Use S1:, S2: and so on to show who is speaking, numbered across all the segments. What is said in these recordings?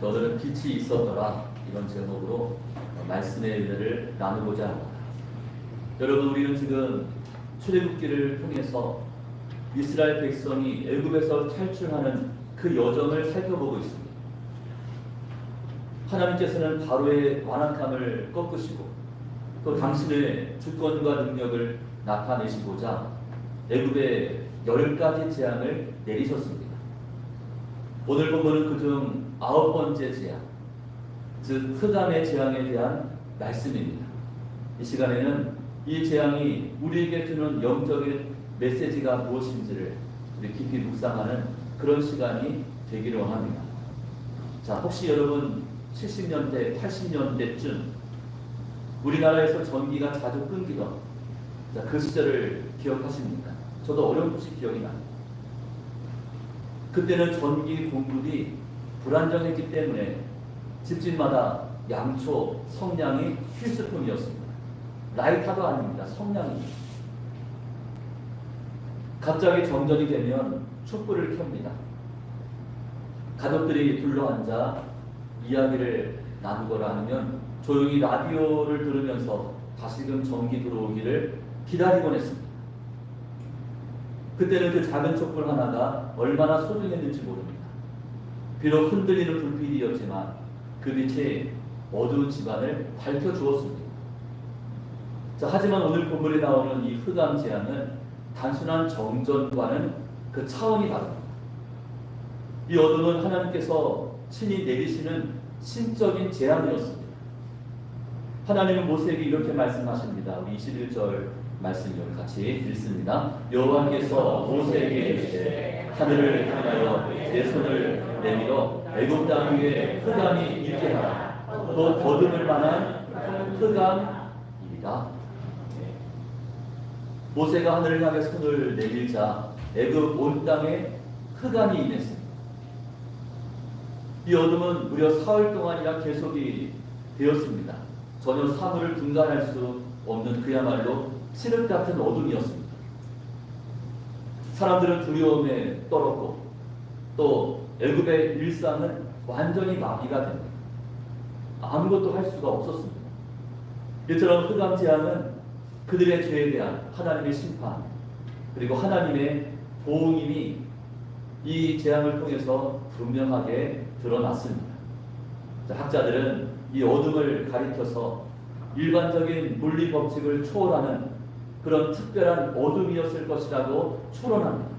S1: 너들은 빛이 있었더라, 이런 제목으로 말씀의 은혜를 나누고자 합니다. 여러분, 우리는 지금 출애굽기를 통해서 이스라엘 백성이 애굽에서 탈출하는 그 여정을 살펴보고 있습니다. 하나님께서는 바로의 완악함을 꺾으시고 또 당신의 주권과 능력을 나타내시고자 애굽에 10가지 재앙을 내리셨습니다. 오늘 본문은 그중 9번째 재앙, 즉 흑암의 재앙에 대한 말씀입니다. 이 시간에는 이 재앙이 우리에게 주는 영적인 메시지가 무엇인지를 우리 깊이 묵상하는 그런 시간이 되기를 원합니다. 자, 혹시 여러분 70년대, 80년대쯤 우리나라에서 전기가 자주 끊기던 그 시절을 기억하십니까? 저도 어렴풋이 기억이 납니다. 그때는 전기 공급이 불안정했기 때문에 집집마다 양초, 성냥이 필수품이었습니다. 라이터도 아닙니다. 성냥입니다. 갑자기 정전이 되면 촛불을 켭니다. 가족들이 둘러앉아 이야기를 나누거나 하면 조용히 라디오를 들으면서 다시금 전기 들어오기를 기다리곤 했습니다. 그때는 그 작은 촛불 하나가 얼마나 소중했는지 모릅니다. 비록 흔들리는 불빛이었지만 그 빛이 어두운 집안을 밝혀주었습니다. 자, 하지만 오늘 본문에 나오는 이 흑암 재앙은 단순한 정전과는 그 차원이 다릅니다. 이 어둠은 하나님께서 친히 내리시는 신적인 재앙이었습니다. 하나님은 모세에게 이렇게 말씀하십니다. 우리 21절 말씀을 같이 읽습니다. 여호와께서 모세에게 이르시되 하늘을 향하여 내 손을 내밀어 애굽 땅 위에 흑암이 있게 하라. 또 거듭을 만한 흑암이다. 모세가 하늘을 향해 손을 내밀자 애굽 온 땅에 흑암이 임했습니다. 이 어둠은 무려 사흘 동안이나 계속이 되었습니다. 전혀 사물을 분간할 수 없는 그야말로 칠흑 같은 어둠이었습니다. 사람들은 두려움에 떨었고 또 애굽의 일상은 완전히 마비가 됩니다. 아무것도 할 수가 없었습니다. 이처럼 흑암 재앙은 그들의 죄에 대한 하나님의 심판 그리고 하나님의 보응임이 이 재앙을 통해서 분명하게 드러났습니다. 학자들은 이 어둠을 가리켜서 일반적인 물리 법칙을 초월하는 그런 특별한 어둠이었을 것이라고 추론합니다.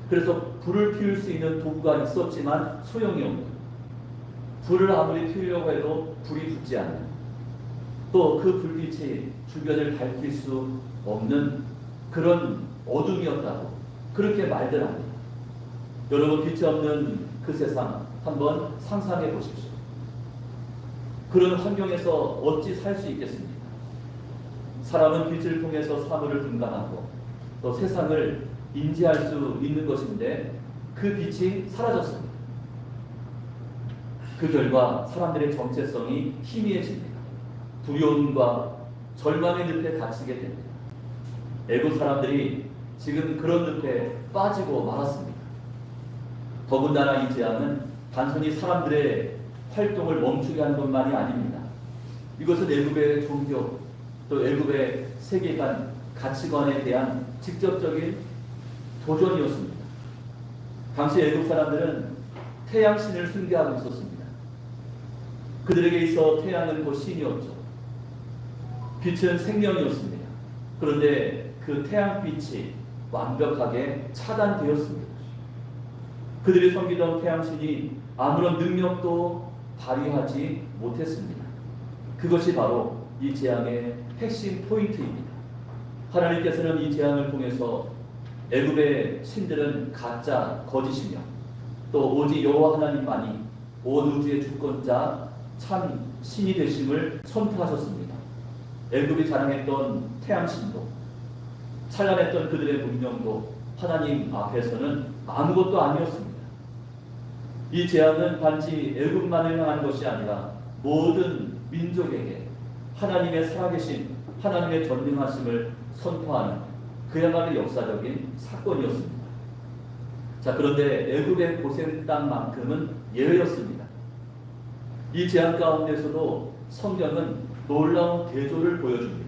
S1: 그래서 불을 피울 수 있는 도구가 있었지만 소용이 없는, 불을 아무리 피우려고 해도 불이 붙지 않는, 또 그 불빛이 주변을 밝힐 수 없는 그런 어둠이었다고 그렇게 말들 합니다. 여러분, 빛이 없는 그 세상 한번 상상해 보십시오. 그런 환경에서 어찌 살 수 있겠습니까? 사람은 빛을 통해서 사물을 분간하고 또 세상을 인지할 수 있는 것인데 그 빛이 사라졌습니다. 그 결과 사람들의 정체성이 희미해집니다. 두려움과 절망의 늪에 갇히게 됩니다. 애국 사람들이 지금 그런 늪에 빠지고 말았습니다. 더군다나 이 재앙은 단순히 사람들의 활동을 멈추게 하는 것만이 아닙니다. 이것은 애굽의 종교, 또 애굽의 세계관, 가치관에 대한 직접적인 도전이었습니다. 당시 애굽 사람들은 태양신을 숭배하고 있었습니다. 그들에게 있어 태양은 곧 신이었죠. 빛은 생명이었습니다. 그런데 그 태양빛이 완벽하게 차단되었습니다. 그들이 섬기던 태양신이 아무런 능력도 발휘하지 못했습니다. 그것이 바로 이 재앙의 핵심 포인트입니다. 하나님께서는 이 재앙을 통해서 애굽의 신들은 가짜 거짓이며 또 오직 여호와 하나님만이 온 우주의 주권자 참 신이 되심을 선포하셨습니다. 애굽이 자랑했던 태양신도 찬란했던 그들의 문명도 하나님 앞에서는 아무것도 아니었습니다. 이 재앙은 단지 애굽만을 향한 것이 아니라 모든 민족에게 하나님의 살아계신 하나님의 전능하심을 선포하는 그야말로 역사적인 사건이었습니다. 자, 그런데 애굽의 고센 땅만큼은 예외였습니다. 이 재앙 가운데서도 성경은 놀라운 대조를 보여줍니다.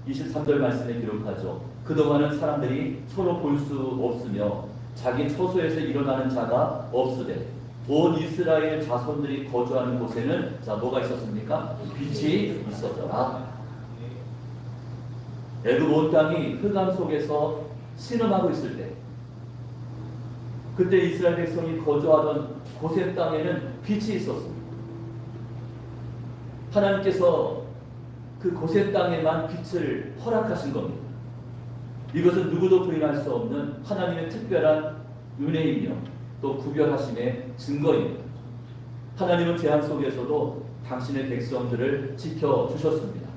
S1: 23절 말씀에 기록하죠. 그동안은 사람들이 서로 볼 수 없으며 자기 처소에서 일어나는 자가 없으되 온 이스라엘 자손들이 거주하는 곳에는 자, 뭐가 있었습니까? 빛이 있었더라. 애굽 온 땅이 흑암 속에서 신음하고 있을 때, 그때 이스라엘 백성이 거주하던 고센 땅에는 빛이 있었습니다. 하나님께서 그 고센 땅에만 빛을 허락하신 겁니다. 이것은 누구도 부인할 수 없는 하나님의 특별한 은혜이며 또 구별하심의 증거입니다. 하나님은 재앙 속에서도 당신의 백성들을 지켜주셨습니다.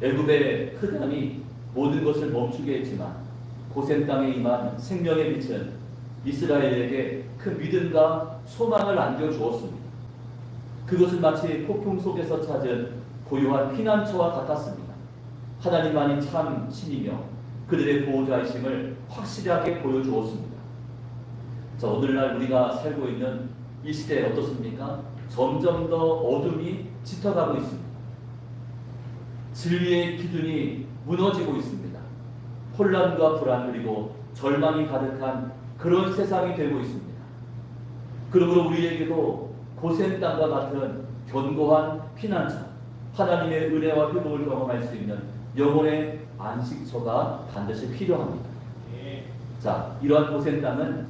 S1: 애굽의 흑암이 모든 것을 멈추게 했지만 고센 땅에 임한 생명의 빛은 이스라엘에게 큰 믿음과 소망을 안겨주었습니다. 그것은 마치 폭풍 속에서 찾은 고요한 피난처와 같았습니다. 하나님만이 참 신이며 그들의 보호자이심을 확실하게 보여주었습니다. 자, 오늘날 우리가 살고 있는 이 시대 어떻습니까? 점점 더 어둠이 짙어가고 있습니다. 진리의 기준이 무너지고 있습니다. 혼란과 불안 그리고 절망이 가득한 그런 세상이 되고 있습니다. 그러므로 우리에게도 고센 땅과 같은 견고한 피난처, 하나님의 은혜와 회복을 경험할 수 있는 영혼의 안식처가 반드시 필요합니다. 자, 이러한 고센 땅은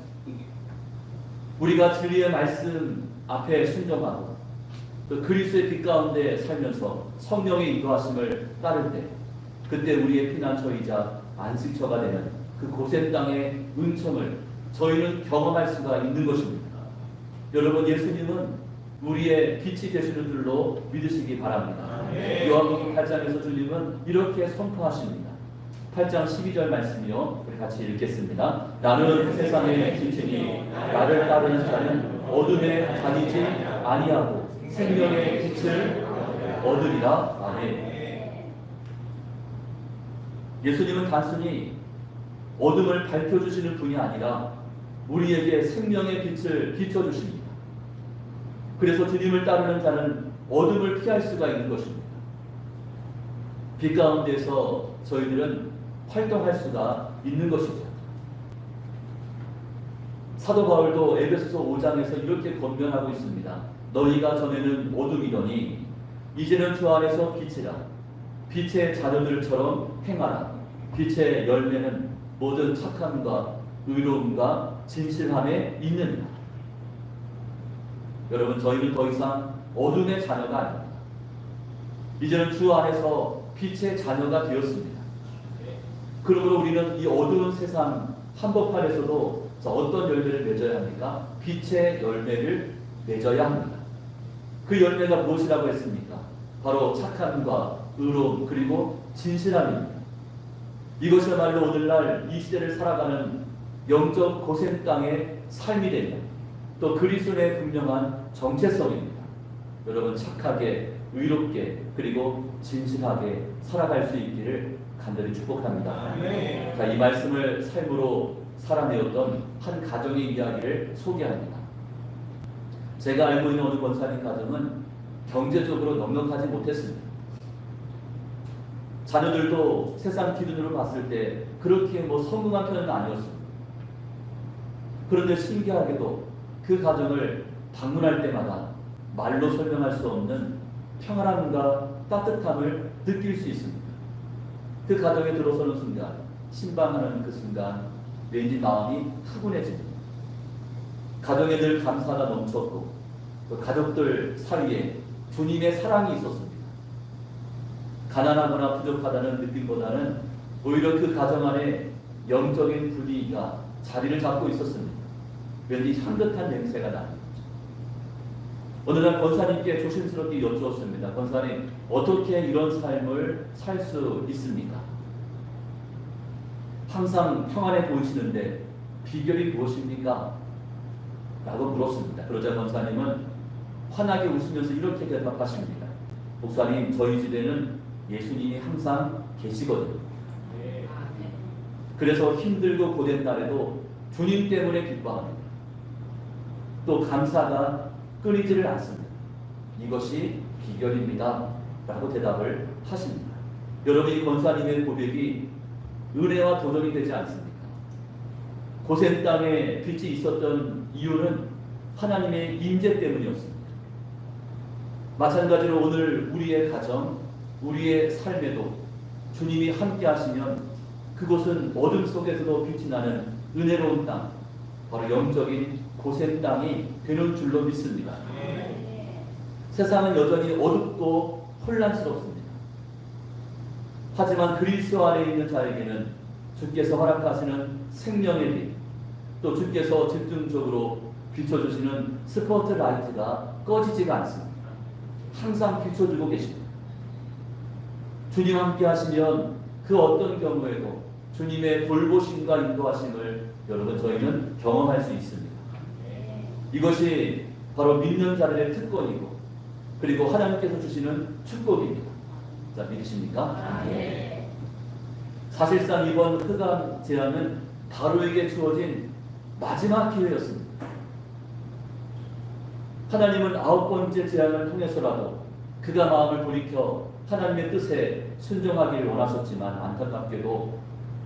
S1: 우리가 진리의 말씀 앞에 순종하고 또 그리스도의 빛 가운데 살면서 성령의 인도하심을 따를 때, 그때 우리의 피난처이자 안식처가 되는 그 고센 땅의 은총을 저희는 경험할 수가 있는 것입니다. 여러분, 예수님은 우리의 빛이 되시는 줄로 믿으시기 바랍니다. 요한복음 8장에서 주님은 이렇게 선포하십니다. 8장 12절 말씀이요, 우리 같이 읽겠습니다. 나는 세상의 빛이니 나를 따르는 자는 어둠에 다니지 아니하고 생명의 빛을 얻으리라. 아멘. 예수님은 단순히 어둠을 밝혀주시는 분이 아니라 우리에게 생명의 빛을 비춰주십니다. 그래서 주님을 따르는 자는 어둠을 피할 수가 있는 것입니다. 빛 가운데서 저희들은 활동할 수가 있는 것이죠. 사도 바울도 에베소서 5장에서 이렇게 권면하고 있습니다. 너희가 전에는 어둠이더니 이제는 주 안에서 빛이라. 빛의 자녀들처럼 행하라. 빛의 열매는 모든 착함과 의로움과 진실함에 있느니라. 여러분, 저희는 더 이상 어둠의 자녀가 아닙니다. 이제는 주 안에서 빛의 자녀가 되었습니다. 그러므로 우리는 이 어두운 세상 한복판에서도 어떤 열매를 맺어야 합니까? 빛의 열매를 맺어야 합니다. 그 열매가 무엇이라고 했습니까? 바로 착함과 의로움 그리고 진실함입니다. 이것이야말로 오늘날 이 시대를 살아가는 영적 고센 땅의 삶이 되며 또 그리스도의 분명한 정체성입니다. 여러분, 착하게, 의롭게, 그리고 진실하게 살아갈 수 있기를 간절히 축복합니다. 자, 이 말씀을 삶으로 살아내었던 한 가정의 이야기를 소개합니다. 제가 알고 있는 어느 권사님 가정은 경제적으로 넉넉하지 못했습니다. 자녀들도 세상 기준으로 봤을 때 그렇게 성공한 편은 아니었습니다. 그런데 신기하게도 그 가정을 방문할 때마다 말로 설명할 수 없는 평안함과 따뜻함을 느낄 수 있습니다. 그 가정에 들어서는 순간, 신방하는 그 순간 왠지 마음이 푸근해집니다. 가정에 늘 감사가 넘쳤고 또 가족들 사이에 주님의 사랑이 있었습니다. 가난하거나 부족하다는 느낌보다는 오히려 그 가정 안에 영적인 분위기가 자리를 잡고 있었습니다. 왠지 향긋한 냄새가 납니다. 어느 날 권사님께 조심스럽게 여쭈었습니다. 권사님, 어떻게 이런 삶을 살 수 있습니까? 항상 평안해 보이시는데 비결이 무엇입니까? 라고 물었습니다. 그러자 권사님은 환하게 웃으면서 이렇게 대답하십니다. 목사님, 저희 집에는 예수님이 항상 계시거든요. 그래서 힘들고 고된 날에도 주님 때문에 기뻐합니다. 또 감사가 끊이지를 않습니다. 이것이 비결입니다. 라고 대답을 하십니다. 여러분, 이 권사님의 고백이 은혜와 도전이 되지 않습니까? 고센 땅에 빛이 있었던 이유는 하나님의 임재 때문이었습니다. 마찬가지로 오늘 우리의 가정, 우리의 삶에도 주님이 함께 하시면 그곳은 어둠 속에서도 빛이 나는 은혜로운 땅, 바로 영적인 고센 땅이 되는 줄로 믿습니다. 세상은 여전히 어둡고 혼란스럽습니다. 하지만 그리스도 안에 있는 자에게는 주께서 허락하시는 생명의 빛, 또 주께서 집중적으로 비춰주시는 스포트라이트가 꺼지지가 않습니다. 항상 비춰주고 계십니다. 주님 함께 하시면 그 어떤 경우에도 주님의 돌보심과 인도하심을 여러분 저희는 경험할 수 있습니다. 이것이 바로 믿는 자들의 특권이고 그리고 하나님께서 주시는 축복입니다. 자, 믿으십니까? 사실상 이번 흑암 재앙은 바로에게 주어진 마지막 기회였습니다. 하나님은 9번째 재앙을 통해서라도 그가 마음을 돌이켜 하나님의 뜻에 순종하기를 원하셨지만 안타깝게도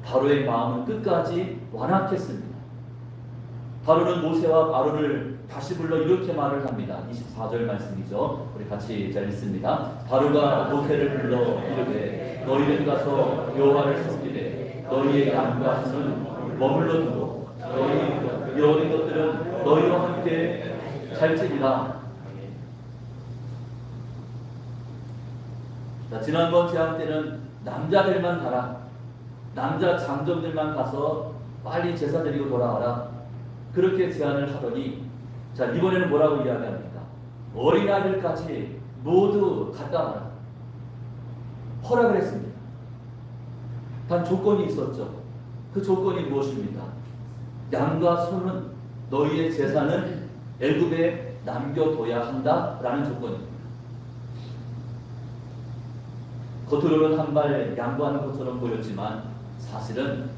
S1: 바로의 마음은 끝까지 완악했습니다. 바로는 모세와 아론을 다시 불러 이렇게 말을 합니다. 24절 말씀이죠. 우리 같이 잘 읽습니다. 바로가 모세를 불러 이르되 너희는 가서 여호와를 섬기되 너희의 양과 소는 머물러 두고 너희 어린 것들은 너희와 함께 잘지니라. 자, 지난번 재앙 때는 남자들만 가라, 남자 장정들만 가서 빨리 제사 드리고 돌아와라, 그렇게 제안을 하더니 자, 이번에는 뭐라고 이야기합니까? 어린아이들까지 모두 갖다 와라, 허락을 했습니다. 단 조건이 있었죠. 그 조건이 무엇입니까? 양과 소는 너희의 제사는 애굽에 남겨둬야 한다라는 조건입니다. 겉으로는 한 발 양보하는 것처럼 보였지만 사실은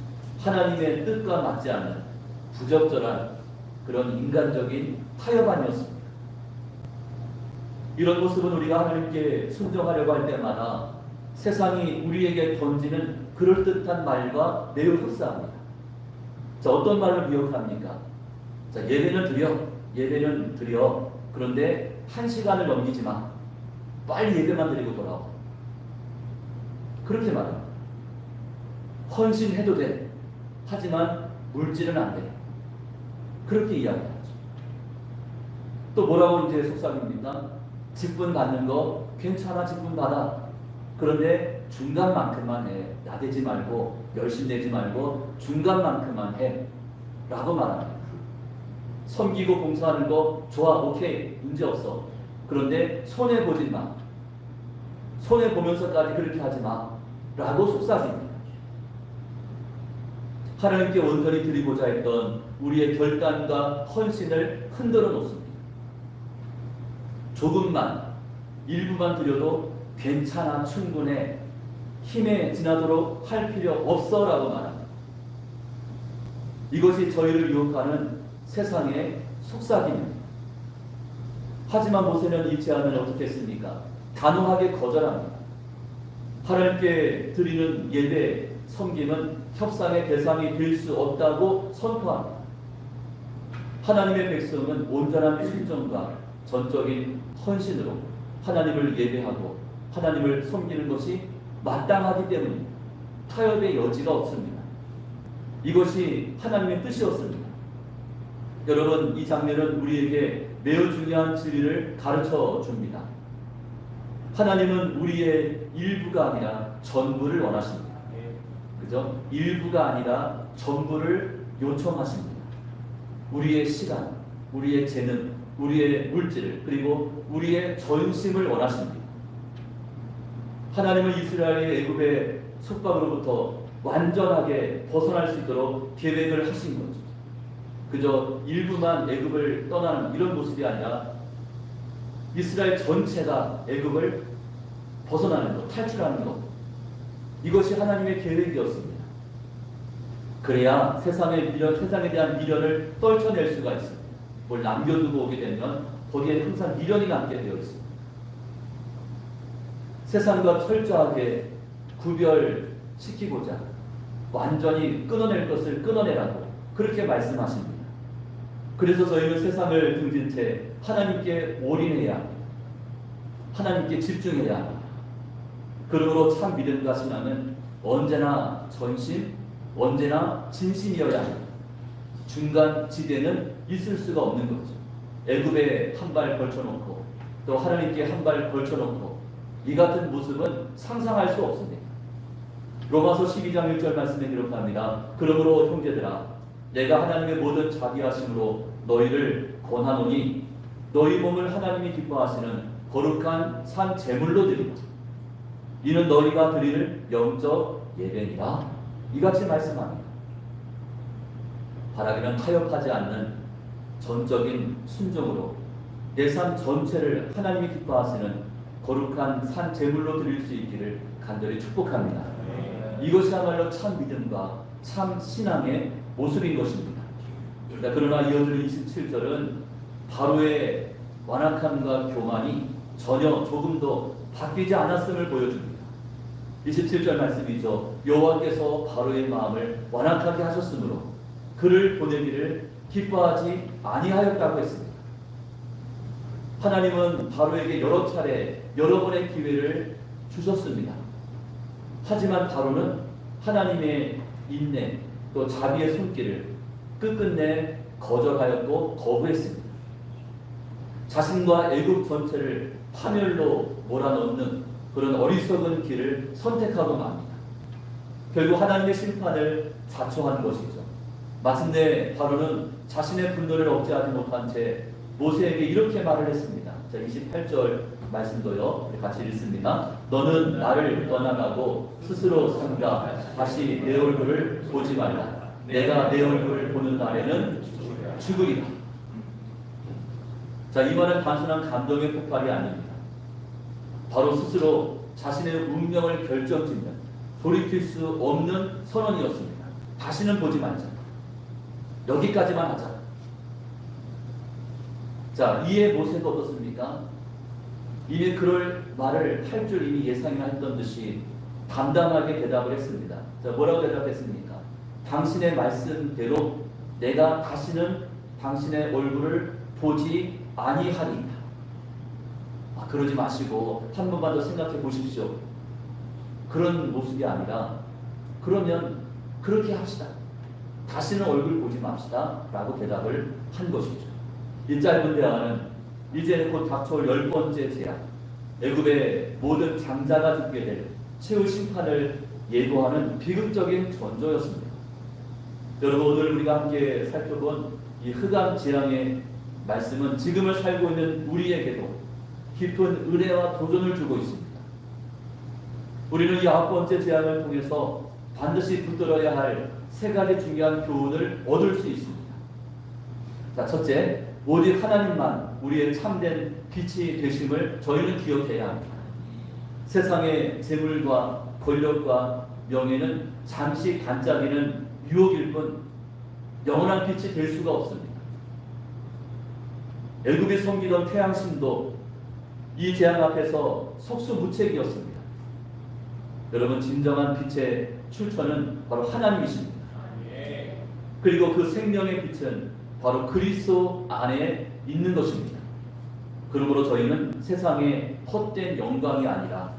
S1: 하나님의 뜻과 맞지 않는 부적절한 그런 인간적인 타협안이었습니다. 이런 모습은 우리가 하나님께 순종하려고 할 때마다 세상이 우리에게 던지는 그럴듯한 말과 매우 흡사합니다. 자, 어떤 말을 미혹합니까? 자, 예배는 드려. 그런데 1시간을 넘기지 마. 빨리 예배만 드리고 돌아와. 그렇게 말합니다. 헌신해도 돼. 하지만 물질은 안 돼. 그렇게 이야기하죠. 또 뭐라고 이제 속삭입니까? 직분 받는 거 괜찮아, 직분 받아. 그런데 중간만큼만 해. 나대지 말고 열심 내지 말고 중간만큼만 해. 라고 말합니다. 섬기고 봉사하는 거 좋아, 오케이, 문제 없어. 그런데 손해 보지 마. 손해 보면서까지 그렇게 하지 마. 라고 속삭입니다. 하나님께 온전히 드리고자 했던 우리의 결단과 헌신을 흔들어 놓습니다. 조금만, 일부만 드려도 괜찮아, 충분해, 힘에 지나도록 할 필요 없어 라고 말합니다. 이것이 저희를 유혹하는 세상의 속삭임입니다. 하지만 모세는 이 제안을 어떻게 했습니까? 단호하게 거절합니다. 하나님께 드리는 예배, 섬김은 협상의 대상이 될 수 없다고 선포합니다. 하나님의 백성은 온전한 순종과 전적인 헌신으로 하나님을 예배하고 하나님을 섬기는 것이 마땅하기 때문입니다. 타협의 여지가 없습니다. 이것이 하나님의 뜻이었습니다. 여러분, 이 장면은 우리에게 매우 중요한 진리를 가르쳐 줍니다. 하나님은 우리의 일부가 아니라 전부를 원하십니다. 그죠? 일부가 아니라 전부를 요청하십니다. 우리의 시간, 우리의 재능, 우리의 물질, 그리고 우리의 전심을 원하십니다. 하나님은 이스라엘이 애굽의 속박으로부터 완전하게 벗어날 수 있도록 계획을 하신 거죠. 그저 일부만 애굽을 떠나는 이런 모습이 아니라 이스라엘 전체가 애굽을 벗어나는 것, 탈출하는 것, 이것이 하나님의 계획이었습니다. 그래야 세상에 대한 미련을 떨쳐낼 수가 있습니다. 뭘 남겨두고 오게 되면 거기에 항상 미련이 남게 되어 있습니다. 세상과 철저하게 구별시키고자 완전히 끊어낼 것을 끊어내라고 그렇게 말씀하십니다. 그래서 저희는 세상을 등진 채 하나님께 올인해야 합니다. 하나님께 집중해야 합니다. 그러므로 참 믿음과 신앙은 언제나 전심, 언제나 진심이어야 합니다. 중간 지대는 있을 수가 없는 거죠. 애굽에 한 발 걸쳐놓고 또 하나님께 한 발 걸쳐놓고 이 같은 모습은 상상할 수 없습니다. 로마서 12장 1절 말씀에 기록합니다. 그러므로 형제들아 내가 하나님의 모든 자비하심으로 너희를 권하노니 너희 몸을 하나님이 기뻐하시는 거룩한 산 제물로 드리라. 이는 너희가 드릴 영적 예배니라. 이같이 말씀합니다. 바라기는 타협하지 않는 전적인 순종으로 내 삶 전체를 하나님이 기뻐하시는 거룩한 산 제물로 드릴 수 있기를 간절히 축복합니다. 이것이야말로 참 믿음과 참 신앙의 모습인 것입니다. 그러나 이어지는 27절은 바로의 완악함과 교만이 전혀 조금도 바뀌지 않았음을 보여줍니다. 27절 말씀이죠. 여호와께서 바로의 마음을 완악하게 하셨으므로 그를 보내기를 기뻐하지 아니하였다고 했습니다. 하나님은 바로에게 여러 차례 여러 번의 기회를 주셨습니다. 하지만 바로는 하나님의 인내 또 자비의 손길을 끝끝내 거절하였고 거부했습니다. 자신과 애굽 전체를 파멸로 몰아넣는 그런 어리석은 길을 선택하고 맙니다. 결국 하나님의 심판을 자초한 것이죠. 마침내 바로는 자신의 분노를 억제하지 못한 채 모세에게 이렇게 말을 했습니다. 자, 28절 말씀도요. 같이 읽습니다. 너는 나를 떠나가고 스스로 삼가 다시 내 얼굴을 보지 말라. 내가 내 얼굴을 보는 날에는 죽으리라. 자, 이 말은 단순한 감동의 폭발이 아닙니다. 바로 스스로 자신의 운명을 결정짓는 돌이킬 수 없는 선언이었습니다. 다시는 보지 말자. 여기까지만 하자. 자, 이에 모세가 어떻습니까? 이미 그럴 말을 할 줄 이미 예상이나 했던 듯이 담담하게 대답을 했습니다. 자, 뭐라고 대답했습니까? 당신의 말씀대로 내가 다시는 당신의 얼굴을 보지 아니하리이다. 그러지 마시고 한 번만 더 생각해 보십시오. 그런 모습이 아니라 그러면 그렇게 합시다. 다시는 얼굴 보지 맙시다 라고 대답을 한 것이죠. 이 짧은 대화는 이제 곧 닥쳐올 10번째 재앙, 애굽의 모든 장자가 죽게 될 최후 심판을 예고하는 비극적인 전조였습니다. 여러분, 오늘 우리가 함께 살펴본 이 흑암 재앙의 말씀은 지금을 살고 있는 우리에게도 깊은 은혜와 도전을 주고 있습니다. 우리는 이 9번째 재앙을 통해서 반드시 붙들어야 할 3가지 중요한 교훈을 얻을 수 있습니다. 자, 첫째, 오직 하나님만 우리의 참된 빛이 되심을 저희는 기억해야 합니다. 세상의 재물과 권력과 명예는 잠시 반짝이는 유혹일 뿐 영원한 빛이 될 수가 없습니다. 애굽이 섬기던 태양신도 이 재앙 앞에서 속수무책이었습니다. 여러분, 진정한 빛의 출처는 바로 하나님이십니다. 그리고 그 생명의 빛은 바로 그리스도 안에 있는 것입니다. 그러므로 저희는 세상의 헛된 영광이 아니라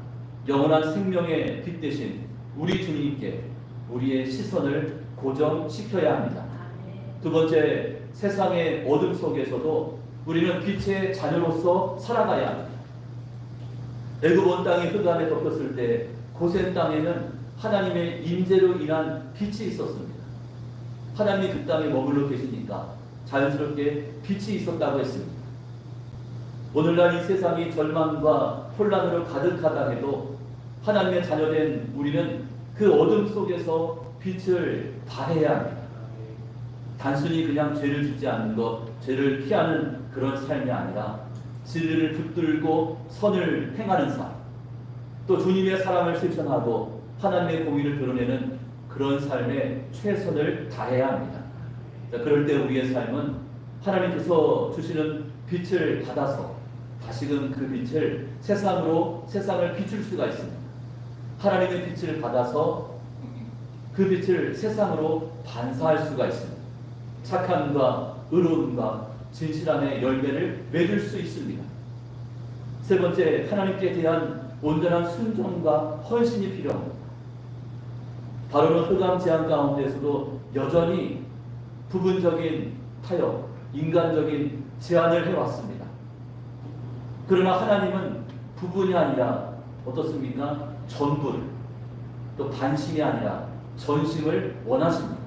S1: 영원한 생명의 빛 대신 우리 주님께 우리의 시선을 고정시켜야 합니다. 두 번째, 세상의 어둠 속에서도 우리는 빛의 자녀로서 살아가야 합니다. 애굽 온 땅이 흑암에 덮였을 때 고센 땅에는 하나님의 임재로 인한 빛이 있었습니다. 하나님이 그 땅에 머물러 계시니까 자연스럽게 빛이 있었다고 했습니다. 오늘날 이 세상이 절망과 혼란으로 가득하다 해도 하나님의 자녀된 우리는 그 어둠 속에서 빛을 발해야 합니다. 단순히 그냥 죄를 짓지 않는 것, 죄를 피하는 그런 삶이 아니라 진리를 붙들고 선을 행하는 삶, 또 주님의 사랑을 실천하고 하나님의 공의를 드러내는 그런 삶에 최선을 다해야 합니다. 그럴 때 우리의 삶은 하나님께서 주시는 빛을 받아서 다시금 그 빛을 세상을 비출 수가 있습니다. 하나님의 빛을 받아서 그 빛을 세상으로 반사할 수가 있습니다. 착함과 의로움과 진실함의 열매를 맺을 수 있습니다. 세 번째, 하나님께 대한 온전한 순종과 헌신이 필요합니다. 바로는 흑암 재앙 가운데서도 여전히 부분적인 타협, 인간적인 제안을 해왔습니다. 그러나 하나님은 부분이 아니라 어떻습니까? 전부를, 또 반심이 아니라 전심을 원하십니다.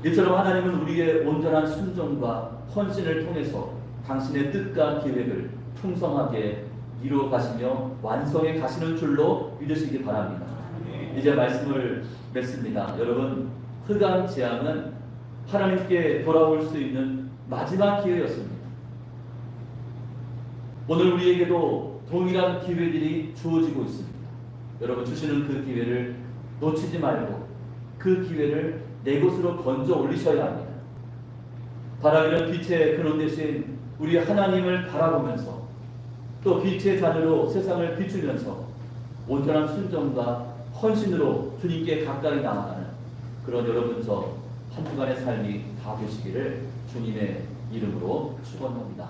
S1: 이처럼 하나님은 우리의 온전한 순종과 헌신을 통해서 당신의 뜻과 계획을 풍성하게 이루어 가시며 완성해 가시는 줄로 믿으시기 바랍니다. 이제 말씀을 맺습니다. 여러분, 흑암 재앙은 하나님께 돌아올 수 있는 마지막 기회였습니다. 오늘 우리에게도 동일한 기회들이 주어지고 있습니다. 여러분, 주시는 그 기회를 놓치지 말고 그 기회를 내 곳으로 건져 올리셔야 합니다. 바라기는 빛의 근원 대신 우리 하나님을 바라보면서 또 빛의 자녀로 세상을 비추면서 온전한 순종과 헌신으로 주님께 가까이 나아가는 그런 여러분 저 한 주간의 삶이 다 되시기를 주님의 이름으로 축원합니다.